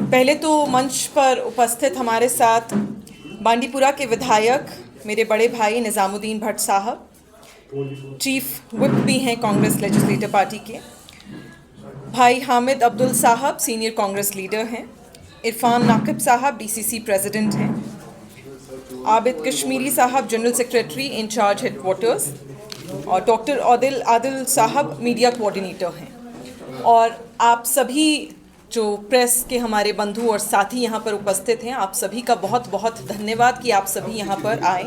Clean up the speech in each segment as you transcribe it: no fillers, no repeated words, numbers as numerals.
पहले तो मंच पर उपस्थित हमारे साथ बांडीपुरा के विधायक मेरे बड़े भाई निज़ामुद्दीन भट्ट साहब, चीफ व्हिप भी हैं कांग्रेस लेजिस्लेटिव पार्टी के, भाई हामिद अब्दुल साहब सीनियर कांग्रेस लीडर हैं, इरफान नाकिब साहब डीसीसी प्रेसिडेंट हैं, आबिद कश्मीरी साहब जनरल सेक्रेटरी इंचार्ज हेडक्वार्टर्स और डॉक्टर आदिल साहब मीडिया कोऑर्डिनेटर हैं। और आप सभी जो प्रेस के हमारे बंधु और साथी यहाँ पर उपस्थित हैं, आप सभी का बहुत बहुत धन्यवाद कि आप सभी यहाँ पर आए।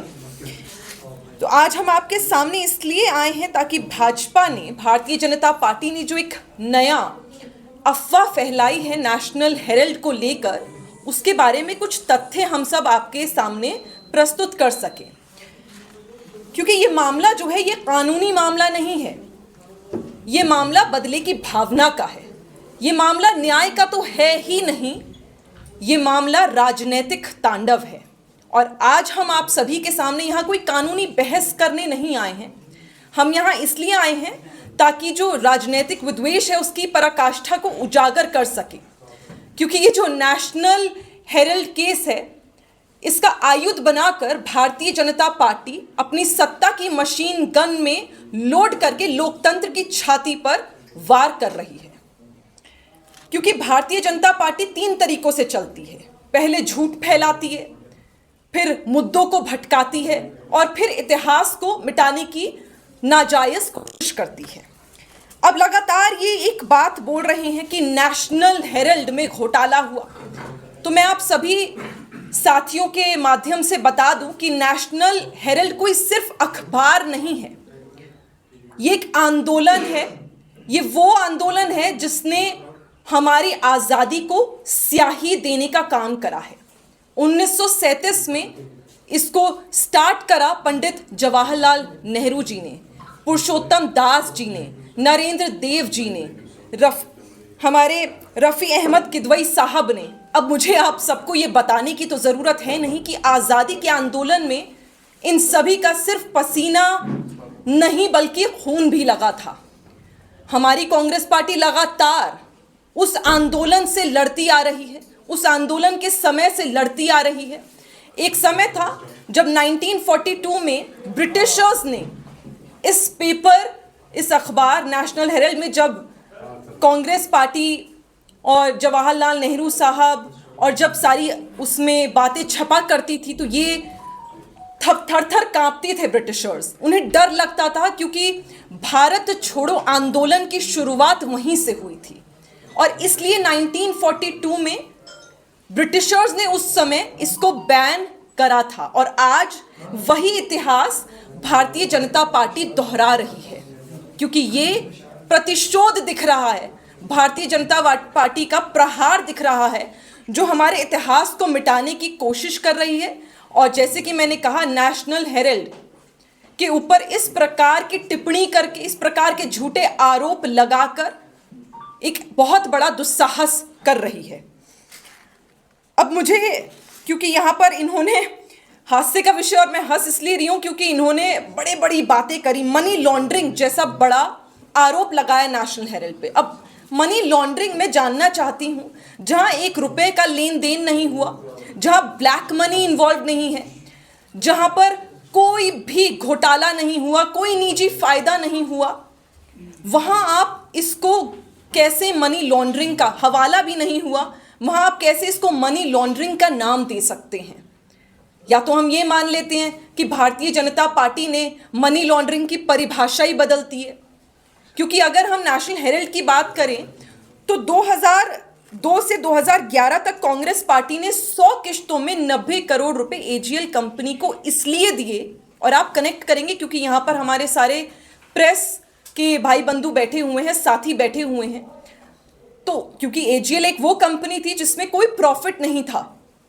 तो आज हम आपके सामने इसलिए आए हैं ताकि भाजपा ने, भारतीय जनता पार्टी ने जो एक नया अफवाह फैलाई है नेशनल हेराल्ड को लेकर, उसके बारे में कुछ तथ्य हम सब आपके सामने प्रस्तुत कर सकें। क्योंकि ये मामला जो है ये कानूनी मामला नहीं है, ये मामला बदले की भावना का है, ये मामला न्याय का तो है ही नहीं, ये मामला राजनीतिक तांडव है। और आज हम आप सभी के सामने यहाँ कोई कानूनी बहस करने नहीं आए हैं, हम यहाँ इसलिए आए हैं ताकि जो राजनीतिक विद्वेष है उसकी पराकाष्ठा को उजागर कर सके। क्योंकि ये जो नेशनल हेराल्ड केस है, इसका आयुध बनाकर भारतीय जनता पार्टी अपनी सत्ता की मशीन गन में लोड करके लोकतंत्र की छाती पर वार कर रही है। क्योंकि भारतीय जनता पार्टी 3 तरीकों से चलती है, पहले झूठ फैलाती है, फिर मुद्दों को भटकाती है और फिर इतिहास को मिटाने की नाजायज कोशिश करती है। अब लगातार ये एक बात बोल रहे हैं कि नेशनल हेराल्ड में घोटाला हुआ, तो मैं आप सभी साथियों के माध्यम से बता दूं कि नेशनल हेराल्ड कोई सिर्फ अखबार नहीं है, ये एक आंदोलन है। ये वो आंदोलन है जिसने हमारी आज़ादी को स्याही देने का काम करा है। 1937 में इसको स्टार्ट करा पंडित जवाहरलाल नेहरू जी ने, पुरुषोत्तम दास जी ने, नरेंद्र देव जी ने, हमारे रफ़ी अहमद किदवई साहब ने। अब मुझे आप सबको ये बताने की तो ज़रूरत है नहीं कि आज़ादी के आंदोलन में इन सभी का सिर्फ पसीना नहीं बल्कि खून भी लगा था। हमारी कांग्रेस पार्टी लगातार उस आंदोलन से लड़ती आ रही है, उस आंदोलन के समय से लड़ती आ रही है। एक समय था जब 1942 में ब्रिटिशर्स ने इस पेपर, इस अखबार नेशनल हेराल्ड में जब कांग्रेस पार्टी और जवाहरलाल नेहरू साहब और जब सारी उसमें बातें छपा करती थी, तो ये थर थर कांपते थे ब्रिटिशर्स, उन्हें डर लगता था। क्योंकि भारत छोड़ो आंदोलन की शुरुआत वहीं से हुई थी और इसलिए 1942 में ब्रिटिशर्स ने उस समय इसको बैन करा था। और आज वही इतिहास भारतीय जनता पार्टी दोहरा रही है, क्योंकि ये प्रतिशोध दिख रहा है, भारतीय जनता पार्टी का प्रहार दिख रहा है जो हमारे इतिहास को मिटाने की कोशिश कर रही है। और जैसे कि मैंने कहा, नेशनल हेराल्ड के ऊपर इस प्रकार की टिप्पणी करके, इस प्रकार के झूठे आरोप लगाकर एक बहुत बड़ा दुस्साहस कर रही है। अब मुझे, क्योंकि यहाँ पर इन्होंने हास्य का विषय, और मैं हंस इसलिए रही हूँ क्योंकि इन्होंने बड़े बड़ी बातें करी, मनी लॉन्ड्रिंग जैसा बड़ा आरोप लगाया नेशनल हेराल्ड पे। अब मनी लॉन्ड्रिंग में जानना चाहती हूँ, जहाँ 1 रुपये का लेन देन नहीं हुआ, जहाँ ब्लैक मनी इन्वॉल्व नहीं है, जहाँ पर कोई भी घोटाला नहीं हुआ, कोई निजी फायदा नहीं हुआ, वहाँ आप इसको कैसे मनी लॉन्ड्रिंग का, हवाला भी नहीं हुआ, वहाँ आप कैसे इसको मनी लॉन्ड्रिंग का नाम दे सकते हैं? या तो हम ये मान लेते हैं कि भारतीय जनता पार्टी ने मनी लॉन्ड्रिंग की परिभाषा ही बदलती है। क्योंकि अगर हम नेशनल हेराल्ड की बात करें तो 2002 से 2011 तक कांग्रेस पार्टी ने 100 किश्तों में 90 करोड़ रुपए एजीएल कंपनी को इसलिए दिए, और आप कनेक्ट करेंगे क्योंकि यहाँ पर हमारे सारे प्रेस के भाई बंधु बैठे हुए हैं, साथी बैठे हुए हैं। तो क्योंकि एजीएल एक वो कंपनी थी जिसमें कोई प्रॉफिट नहीं था,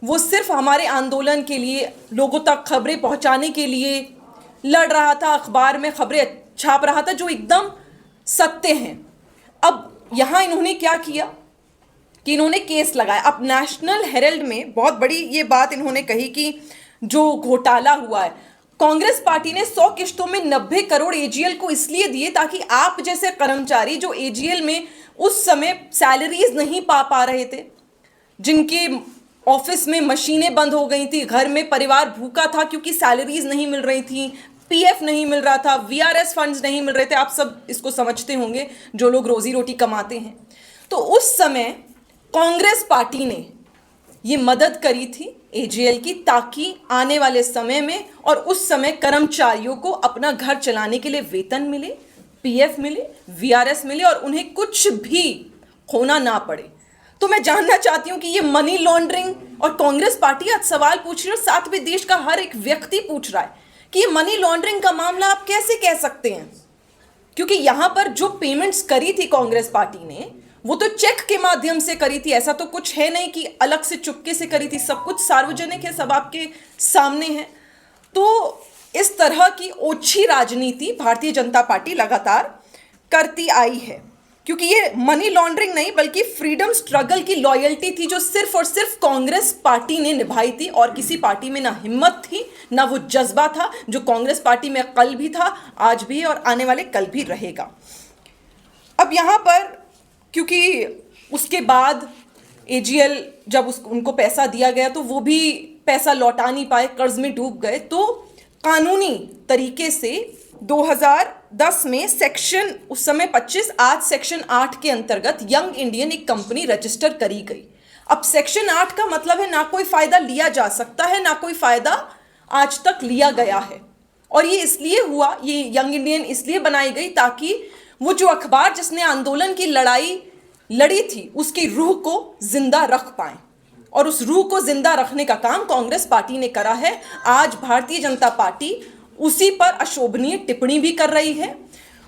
वो सिर्फ हमारे आंदोलन के लिए, लोगों तक खबरें पहुंचाने के लिए लड़ रहा था, अखबार में खबरें छाप रहा था जो एकदम सत्य हैं। अब यहाँ इन्होंने क्या किया कि इन्होंने केस लगाया। अब नेशनल हेराल्ड में बहुत बड़ी ये बात इन्होंने कही कि जो घोटाला हुआ है, कांग्रेस पार्टी ने 100 किश्तों में 90 करोड़ एजीएल को इसलिए दिए ताकि आप जैसे कर्मचारी जो एजीएल में उस समय सैलरीज नहीं पा रहे थे, जिनके ऑफिस में मशीनें बंद हो गई थी, घर में परिवार भूखा था क्योंकि सैलरीज नहीं मिल रही थी, पीएफ नहीं मिल रहा था, वीआरएस फंड्स नहीं मिल रहे थे। आप सब इसको समझते होंगे जो लोग रोजी रोटी कमाते हैं। तो उस समय कांग्रेस पार्टी ने ये मदद करी थी एजीएल की, ताकि आने वाले समय में और उस समय कर्मचारियों को अपना घर चलाने के लिए वेतन मिले, पीएफ मिले, वीआरएस मिले और उन्हें कुछ भी खोना ना पड़े। तो मैं जानना चाहती हूं कि ये मनी लॉन्ड्रिंग, और कांग्रेस पार्टी आज सवाल पूछ रही है और साथ में देश का हर एक व्यक्ति पूछ रहा है कि ये मनी लॉन्ड्रिंग का मामला आप कैसे कह सकते हैं? क्योंकि यहां पर जो पेमेंट्स करी थी कांग्रेस पार्टी ने, वो तो चेक के माध्यम से करी थी। ऐसा तो कुछ है नहीं कि अलग से चुपके से करी थी, सब कुछ सार्वजनिक है, सब आपके सामने है। तो इस तरह की ओछी राजनीति भारतीय जनता पार्टी लगातार करती आई है, क्योंकि ये मनी लॉन्ड्रिंग नहीं बल्कि फ्रीडम स्ट्रगल की लॉयल्टी थी जो सिर्फ और सिर्फ कांग्रेस पार्टी ने निभाई थी, और किसी पार्टी में ना हिम्मत थी ना वो जज्बा था जो कांग्रेस पार्टी में कल भी था, आज भी है और आने वाले कल भी रहेगा। अब यहाँ पर क्योंकि उसके बाद एजीएल जब उनको पैसा दिया गया तो वो भी पैसा लौटा नहीं पाए, कर्ज में डूब गए। तो कानूनी तरीके से 2010 में सेक्शन, उस समय 25, आज सेक्शन 8 के अंतर्गत यंग इंडियन एक कंपनी रजिस्टर करी गई। अब सेक्शन 8 का मतलब है ना कोई फायदा लिया जा सकता है, ना कोई फायदा आज तक लिया गया है। और ये इसलिए हुआ, ये यंग इंडियन इसलिए बनाई गई ताकि वो जो अखबार जिसने आंदोलन की लड़ाई लड़ी थी उसकी रूह को जिंदा रख पाए, और उस रूह को जिंदा रखने का काम कांग्रेस पार्टी ने करा है। आज भारतीय जनता पार्टी उसी पर अशोभनीय टिप्पणी भी कर रही है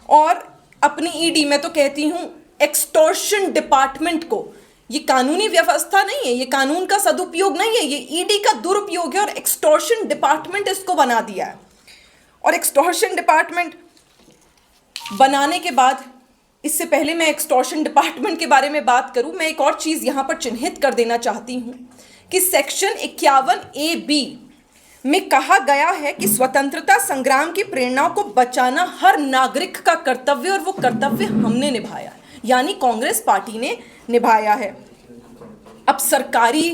और अपनी ईडी, मैं तो कहती हूं एक्सटॉर्शन डिपार्टमेंट को, ये कानूनी व्यवस्था नहीं है, ये कानून का सदुपयोग नहीं है, ये ईडी का दुरुपयोग है और एक्सटॉर्शन डिपार्टमेंट इसको बना दिया है। और एक्सटॉर्शन डिपार्टमेंट बनाने के बाद, इससे पहले मैं एक्सटॉर्शन डिपार्टमेंट के बारे में बात करूं, मैं एक और चीज यहां पर चिन्हित कर देना चाहती हूं कि सेक्शन 51A(b) में कहा गया है कि स्वतंत्रता संग्राम की प्रेरणाओं को बचाना हर नागरिक का कर्तव्य, और वो कर्तव्य हमने निभाया है, यानी कांग्रेस पार्टी ने निभाया है। अब सरकारी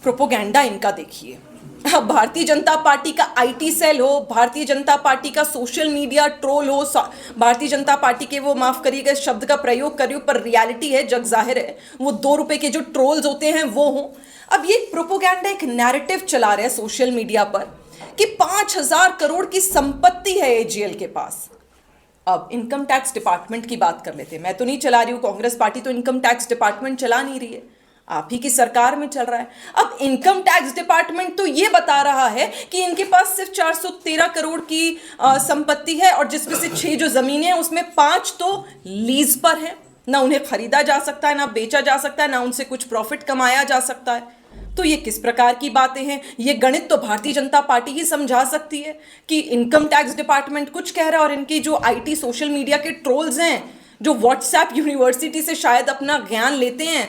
प्रोपोगेंडा इनका देखिए। अब भारतीय जनता पार्टी का आईटी सेल हो, भारतीय जनता पार्टी का सोशल मीडिया ट्रोल हो, भारतीय जनता पार्टी के, वो माफ करिएगा शब्द का प्रयोग करिए, पर रियलिटी है, जग जाहिर है, वो 2 रुपए के जो ट्रोल्स होते हैं वो हो। अब ये प्रोपोगेंडा, एक नैरेटिव चला रहे हैं सोशल मीडिया पर कि 5000 करोड़ की संपत्ति है एजीएल के पास। अब इनकम टैक्स डिपार्टमेंट की बात कर लेते हैं। मैं तो नहीं चला रही हूँ, कांग्रेस पार्टी तो इनकम टैक्स डिपार्टमेंट चला नहीं रही है, आप ही की सरकार में चल रहा है। अब इनकम टैक्स डिपार्टमेंट तो ये बता रहा है कि इनके पास सिर्फ 413 करोड़ की संपत्ति है, और जिसमें से 6 जो जमीनें हैं उसमें 5 तो लीज पर है, ना उन्हें खरीदा जा सकता है, ना बेचा जा सकता है, ना उनसे कुछ प्रॉफिट कमाया जा सकता है। तो ये किस प्रकार की बातें हैं? ये गणित तो भारतीय जनता पार्टी ही समझा सकती है कि इनकम टैक्स डिपार्टमेंट कुछ कह रहा है और इनकी जो आईटी सोशल मीडिया के ट्रोल्स हैं, जो व्हाट्सएप यूनिवर्सिटी से शायद अपना ज्ञान लेते हैं,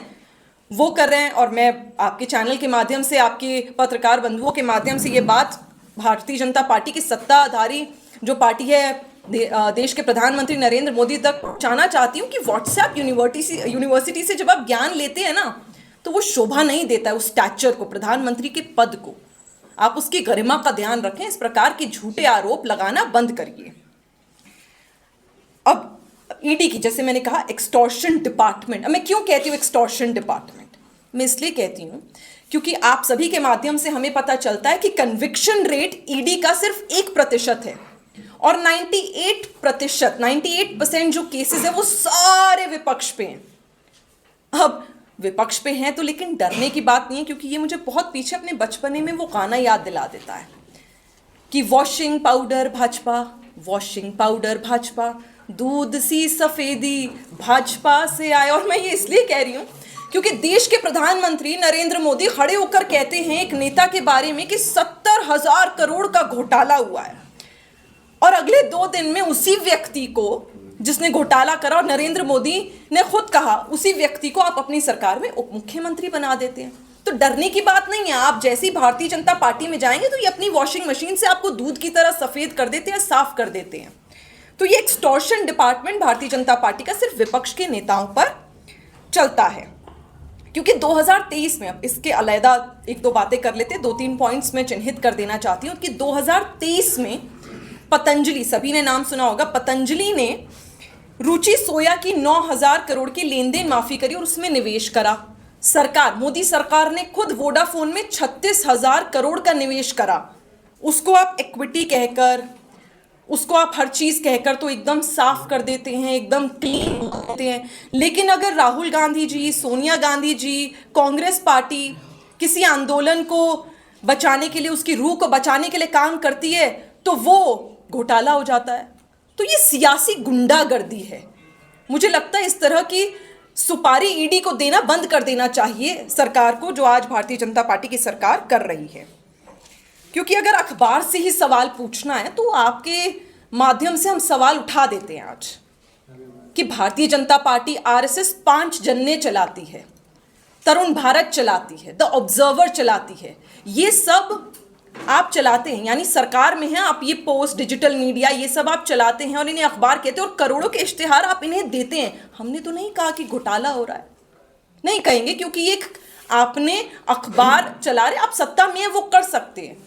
वो कर रहे हैं। और मैं आपके चैनल के माध्यम से, आपके पत्रकार बंधुओं के माध्यम से ये बात भारतीय जनता पार्टी की सत्ताधारी जो पार्टी है, देश के प्रधानमंत्री नरेंद्र मोदी तक पहुंचाना चाहती हूँ कि व्हाट्सएप यूनिवर्सिटी से जब आप ज्ञान लेते हैं ना, तो वो शोभा नहीं देता है उस स्टैचर को, प्रधानमंत्री के पद को। आप उसकी गरिमा का ध्यान रखें, इस प्रकार के झूठे आरोप लगाना बंद करिए। अब ईडी की, जैसे मैंने कहा, एक्सटॉर्शन डिपार्टमेंट। मैं क्यों कहती हूँ एक्सटॉर्शन डिपार्टमेंट? मैं इसलिए कहती हूँ क्योंकि आप सभी के माध्यम से हमें पता चलता है कि कन्विक्शन रेट ईडी का सिर्फ 1% है, और 98% जो केसेस है वो सारे विपक्ष पे हैं। अब विपक्ष पे हैं तो लेकिन डरने की बात नहीं है, क्योंकि ये मुझे बहुत पीछे अपने बचपने में वो गाना याद दिला देता है कि washing powder Bhajpa, washing powder Bhajpa, दूध सी सफेदी भाजपा से आए। और मैं ये इसलिए कह रही हूं क्योंकि देश के प्रधानमंत्री नरेंद्र मोदी खड़े होकर कहते हैं एक नेता के बारे में कि 70,000 करोड़ का घोटाला हुआ है, और अगले 2 दिन में उसी व्यक्ति को जिसने घोटाला करा, और नरेंद्र मोदी ने खुद कहा, उसी व्यक्ति को आप अपनी सरकार में उप मुख्यमंत्री बना देते हैं। तो डरने की बात नहीं है। आप जैसी भारतीय जनता पार्टी में जाएंगे तो ये अपनी वॉशिंग मशीन से आपको दूध की तरह सफेद कर देते हैं, साफ कर देते हैं। तो ये extortion department Bharatiya Janata party का सिर्फ विपक्ष के नेताओं पर चलता है, क्योंकि 2023 में, अब इसके अलहदा एक दो बातें कर लेते हैं, 2-3 पॉइंट्स में चिन्हित कर देना चाहती हूँ कि 2023 में पतंजलि, सभी ने नाम सुना होगा, पतंजलि ने रुचि सोया की 9,000 करोड़ की लेन देन माफी करी और उसमें निवेश करा। सरकार, मोदी सरकार ने खुद वोडाफोन में 36,000 करोड़ का निवेश करा। उसको आप इक्विटी कहकर, उसको आप हर चीज कहकर तो एकदम साफ कर देते हैं, एकदम क्लीन करते हैं। लेकिन अगर राहुल गांधी जी, सोनिया गांधी जी, कांग्रेस पार्टी किसी आंदोलन को बचाने के लिए, उसकी रूह को बचाने के लिए काम करती है तो वो घोटाला हो जाता है। तो ये सियासी गुंडागर्दी है। मुझे लगता है इस तरह की सुपारी ईडी को देना बंद कर देना चाहिए सरकार को, जो आज भारतीय जनता पार्टी की सरकार कर रही है। क्योंकि अगर अखबार से ही सवाल पूछना है तो आपके माध्यम से हम सवाल उठा देते हैं आज कि भारतीय जनता पार्टी आरएसएस 5 जन्ने चलाती है, तरुण भारत चलाती है, द ऑब्जर्वर चलाती है, ये सब आप चलाते हैं, यानी सरकार में हैं आप, ये पोस्ट, डिजिटल मीडिया, ये सब आप चलाते हैं और इन्हें अखबार कहते हैं और करोड़ों के इश्तिहार आप इन्हें देते हैं। हमने तो नहीं कहा कि घोटाला हो रहा है, नहीं कहेंगे, क्योंकि ये आपने अखबार चला रहे, आप सत्ता में है, वो कर सकते हैं।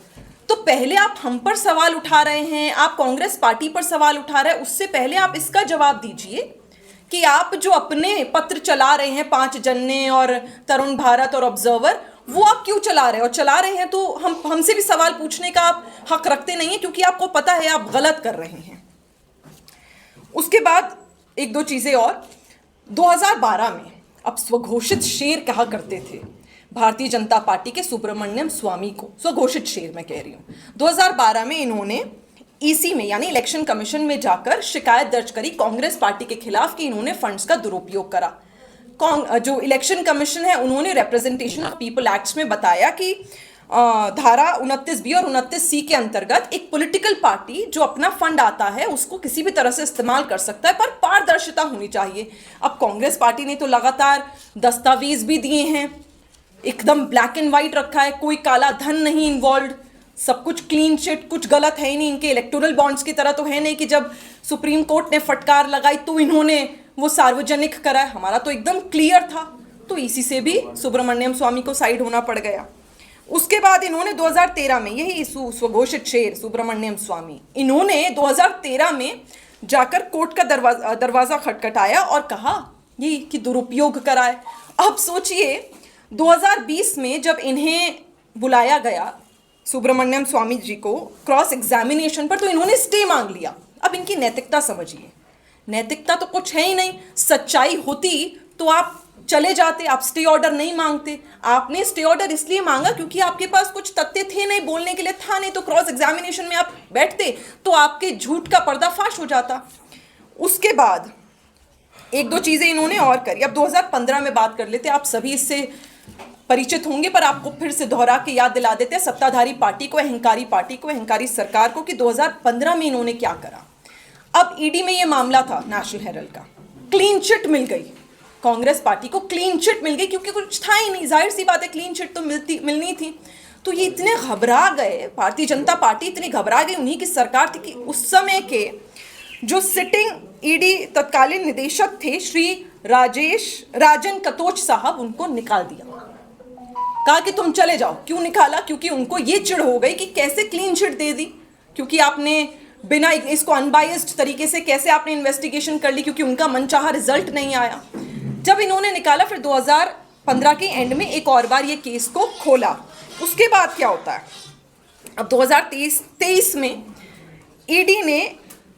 तो पहले आप हम पर सवाल उठा रहे हैं, आप कांग्रेस पार्टी पर सवाल उठा रहे हैं, उससे पहले आप इसका जवाब दीजिए कि आप जो अपने पत्र चला रहे हैं, 5 जन्ने और तरुण भारत और ऑब्जर्वर, वो आप क्यों चला रहे हैं? और चला रहे हैं तो हमसे भी सवाल पूछने का आप हक रखते नहीं है, क्योंकि आपको पता है आप गलत कर रहे हैं। उसके बाद एक दो चीजें और, 2012 में अब स्वघोषित शेर कहा करते थे भारतीय जनता पार्टी के सुब्रमण्यम स्वामी को, स्वघोषित शेर मैं कह रही हूं। 2012 में इन्होंने ईसी में, यानी इलेक्शन कमीशन में जाकर शिकायत दर्ज करी कांग्रेस पार्टी के खिलाफ कि इन्होंने फंड्स का दुरुपयोग करा। जो इलेक्शन कमीशन है उन्होंने रिप्रेजेंटेशन ऑफ पीपल एक्ट्स में बताया कि धारा 29B और 29C के अंतर्गत एक पॉलिटिकल पार्टी जो अपना फंड आता है उसको किसी भी तरह से इस्तेमाल कर सकता है, पर पारदर्शिता होनी चाहिए। अब कांग्रेस पार्टी ने तो लगातार दस्तावेज भी दिए हैं, एकदम ब्लैक एंड व्हाइट रखा है, कोई काला धन नहीं इन्वॉल्व, सब कुछ क्लीन चिट, कुछ गलत है ही नहीं। इनके इलेक्टोरल बॉन्ड्स की तरह तो है नहीं कि जब सुप्रीम कोर्ट ने फटकार लगाई तो इन्होंने वो सार्वजनिक करा है। हमारा तो एकदम क्लियर था। तो इसी से भी सुब्रमण्यम स्वामी को साइड होना पड़ गया। उसके बाद इन्होंने 2013 में, यही स्वघोषित शेर सुब्रमण्यम स्वामी, इन्होंने 2013 में जाकर कोर्ट का दरवाजा खटखटाया और कहा ये कि दुरुपयोग कराए। अब सोचिए 2020 में जब इन्हें बुलाया गया सुब्रमण्यम स्वामी जी को क्रॉस एग्जामिनेशन पर, तो इन्होंने स्टे मांग लिया। अब इनकी नैतिकता समझिए, नैतिकता तो कुछ है ही नहीं। सच्चाई होती तो आप चले जाते, आप स्टे ऑर्डर नहीं मांगते। आपने स्टे ऑर्डर इसलिए मांगा क्योंकि आपके पास कुछ तथ्य थे नहीं, बोलने के लिए था नहीं, तो क्रॉस एग्जामिनेशन में आप बैठते तो आपके झूठ का पर्दाफाश हो जाता। उसके बाद एक दो चीजें इन्होंने और करी। अब 2015 में बात कर लेते, आप सभी इससे परिचित होंगे पर आपको फिर से दोहरा के याद दिला देते हैं सत्ताधारी पार्टी को, अहंकारी सरकार को, कि 2015 में इन्होंने क्या करा। अब ईडी में ये मामला था नेशनल हेराल्ड का, क्लीन चिट मिल गई कांग्रेस पार्टी को, क्लीन चिट मिल गई क्योंकि कुछ था ही नहीं। जाहिर सी बात है, क्लीन चिट तो मिलनी थी। तो ये इतने घबरा गए, भारतीय जनता पार्टी इतनी घबरा गई, उन्हीं की सरकार थी, कि उस समय के जो सिटिंग ईडी तत्कालीन निदेशक थे श्री राजन कटोच साहब, उनको निकाल दिया। कहा कि तुम चले जाओ। क्यों निकाला? क्योंकि उनको ये चिढ़ हो गई कि कैसे क्लीन चिट दे दी, क्योंकि आपने बिना इसको अनबायस्ड तरीके से कैसे आपने इन्वेस्टिगेशन कर ली, क्योंकि उनका मनचाहा रिजल्ट नहीं आया। जब इन्होंने निकाला, फिर 2015 के एंड में एक और बार ये केस को खोला। उसके बाद क्या होता है, अब 2023 में ईडी ने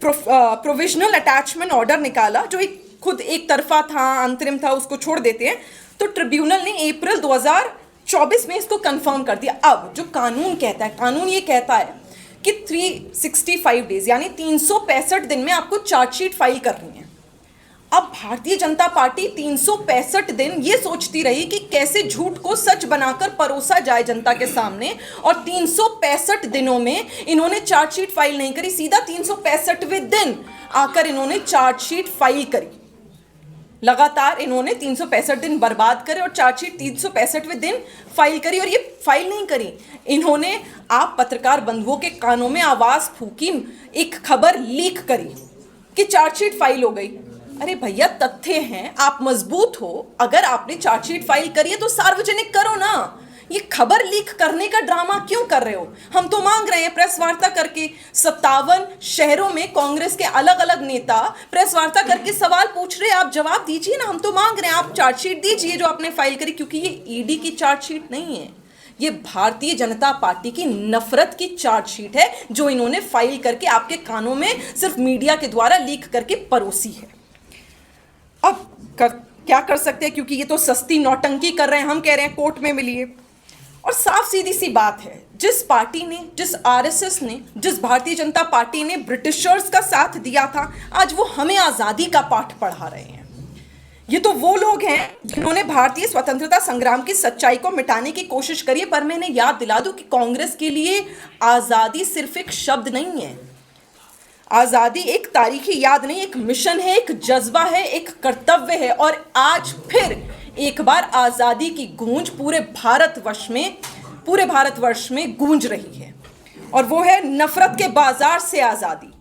प्रोविजनल अटैचमेंट ऑर्डर निकाला, जो खुद एक तरफा था, अंतरिम था, उसको छोड़ देते हैं। तो ट्रिब्यूनल ने अप्रैल 2024 में इसको कंफर्म कर दिया। अब जो कानून कहता है, कानून ये कहता है कि 365 डेज यानी 365 दिन में आपको चार्जशीट फाइल करनी है। अब भारतीय जनता पार्टी 365 दिन ये सोचती रही कि कैसे झूठ को सच बनाकर परोसा जाए जनता के सामने, और 365 दिनों में इन्होंने चार्जशीट फाइल नहीं करी। सीधा 365वें दिन आकर इन्होंने चार्जशीट फाइल करी। लगातार इन्होंने 365 दिन बर्बाद करे और चार्जशीट 365वें दिन फाइल करी। और ये फाइल नहीं करी, इन्होंने आप पत्रकार बंधुओं के कानों में आवाज फूकी, एक खबर लीक करी कि चार्जशीट फाइल हो गई। अरे भैया, तथ्य हैं, आप मजबूत हो, अगर आपने चार्जशीट फाइल करी है तो सार्वजनिक करो ना। ये खबर लीक करने का ड्रामा क्यों कर रहे हो? हम तो मांग रहे हैं प्रेस वार्ता करके। 57 शहरों में कांग्रेस के अलग अलग नेता प्रेस वार्ता करके सवाल पूछ रहे हैं, आप जवाब दीजिए ना। हम तो मांग रहे हैं आप चार्जशीट दीजिए जो आपने फाइल करी, क्योंकि ये ईडी की चार्जशीट नहीं है, ये भारतीय जनता पार्टी की नफरत की चार्जशीट है जो इन्होंने फाइल करके आपके कानों में सिर्फ मीडिया के द्वारा लीक करके परोसी है। अब क्या कर सकते हैं, क्योंकि ये तो सस्ती नौटंकी कर रहे हैं। हम कह रहे हैं कोर्ट में मिलिए। और साफ सीधी सी बात है, जिस पार्टी ने, जिस आरएसएस ने, जिस भारतीय जनता पार्टी ने ब्रिटिशर्स का साथ दिया था, आज वो हमें आजादी का पाठ पढ़ा रहे हैं। ये तो वो लोग हैं जिन्होंने भारतीय स्वतंत्रता संग्राम की सच्चाई को मिटाने की कोशिश करी है। पर मैंने याद दिला दूं कि कांग्रेस के लिए आजादी सिर्फ एक शब्द नहीं है। आजादी एक तारीखी याद नहीं, एक मिशन है, एक जज्बा है, एक कर्तव्य है। और आज फिर एक बार आजादी की गूंज पूरे भारतवर्ष में गूंज रही है, और वो है नफरत के बाजार से आजादी।